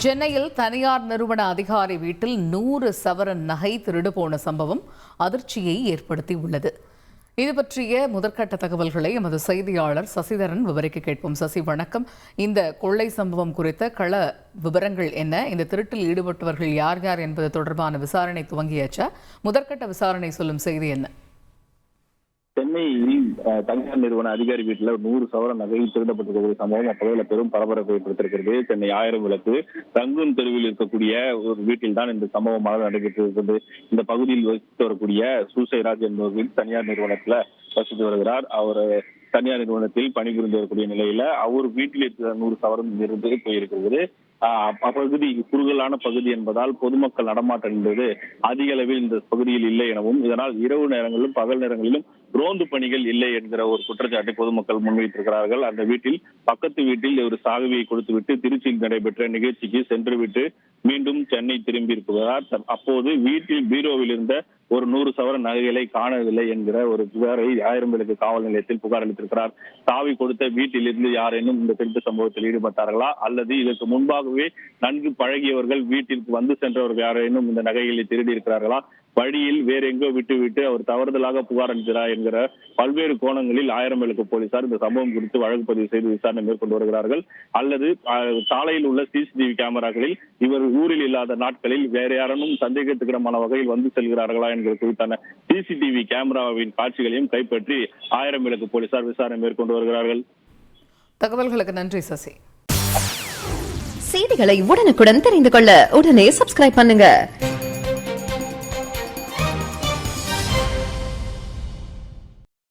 சென்னையில் தனியார் நிறுவன அதிகாரி வீட்டில் 100 சவரன் நகை திருடு போன சம்பவம் அதிர்ச்சியை ஏற்படுத்தியுள்ளது. இது பற்றிய முதற்கட்ட தகவல்களை எமது செய்தியாளர் சசிதரன் விவரிக்க கேட்போம். சசி, வணக்கம். இந்த கொள்ளை சம்பவம் குறித்த கள விவரங்கள் என்ன? இந்த திருட்டில் ஈடுபட்டவர்கள் யார் யார் என்பது தொடர்பான விசாரணை துவங்கியாச்சா? முதற்கட்ட விசாரணை சொல்லும் செய்தி என்ன? சென்னையில் தனியார் நிறுவன அதிகாரி வீட்டுல 100 சவரன் நகை திருடப்பட்டிருக்கிற சம்பவம் அப்பகுதியில் பெரும் பரபரப்பை ஏற்படுத்தியிருக்கிறது. சென்னை 1000 விளக்கு ரங்கூன் தெருவில் இருக்கக்கூடிய ஒரு வீட்டில் தான் இந்த சம்பவமாக நடைபெற்றிருக்கிறது. இந்த பகுதியில் வசித்து வரக்கூடிய சூசைராஜ் என்பவர்கள் தனியார் நிறுவனத்துல வசித்து வருகிறார். அவர் தனியார் நிறுவனத்தில் பணிபுரிந்து வரக்கூடிய நிலையில அவர் வீட்டில் 100 சவரன் இருந்து போயிருக்கிறது. அப்பகுதி குறுகலான பகுதி என்பதால் பொதுமக்கள் நடமாட்டம் என்பது அதிக அளவில் இந்த பகுதியில் இல்லை எனவும், இதனால் இரவு நேரங்களிலும் பகல் நேரங்களிலும் ரோந்து பணிகள் இல்லை என்கிற ஒரு குற்றச்சாட்டை பொதுமக்கள் முன்வைத்திருக்கிறார்கள். அந்த வீட்டில் பக்கத்து வீட்டில் ஒரு சாகுவியை கொடுத்துவிட்டு திருச்சியில் நடைபெற்ற நிகழ்ச்சிக்கு சென்றுவிட்டு மீண்டும் சென்னை திரும்பி இருக்கிறார். அப்போது வீட்டில் பீரோவில் இருந்த ஒரு 100 சவரன் நகைகளை காணவில்லை என்கிற ஒரு புகாரை 1000 விளக்கு காவல் நிலையத்தில் புகார் அளித்திருக்கிறார். சாவி கொடுத்த வீட்டிலிருந்து யாரேனும் இந்த திருட்டு சம்பவத்தில் ஈடுபட்டார்களா, அல்லது இதற்கு முன்பாகவே நன்கு பழகியவர்கள் வீட்டிற்கு வந்து சென்றவர்கள் யாரேனும் இந்த நகைகளை திருடி இருக்கிறார்களா, வழியில் வேற எங்கோ விட்டுவிட்டு அவர் தவறுதலாக புகார் அளிக்கிறார் என்கிற பல்வேறு கோணங்களில் 1000 விளக்கு போலீசார் இந்த சம்பவம் குறித்து வழக்கு பதிவு செய்து விசாரணை மேற்கொண்டு வருகிறார்கள். அல்லது சாலையில் உள்ள சிசிடிவி கேமராக்களில் இவர் ஊரில் இல்லாத நாட்களில் வேற யாரும் சந்தேகத்துக்கிடமான வகையில் வந்து செல்கிறார்களா என்கிற குறித்தான சிசிடிவி கேமராவின் காட்சிகளையும் கைப்பற்றி 1000 விளக்கு போலீசார் விசாரணை மேற்கொண்டு வருகிறார்கள். தகவல்களுக்கு நன்றி சசி. செய்திகளை உடனுக்குடன் தெரிந்து கொள்ள உடனே சப்ஸ்கிரைப் பண்ணுங்க.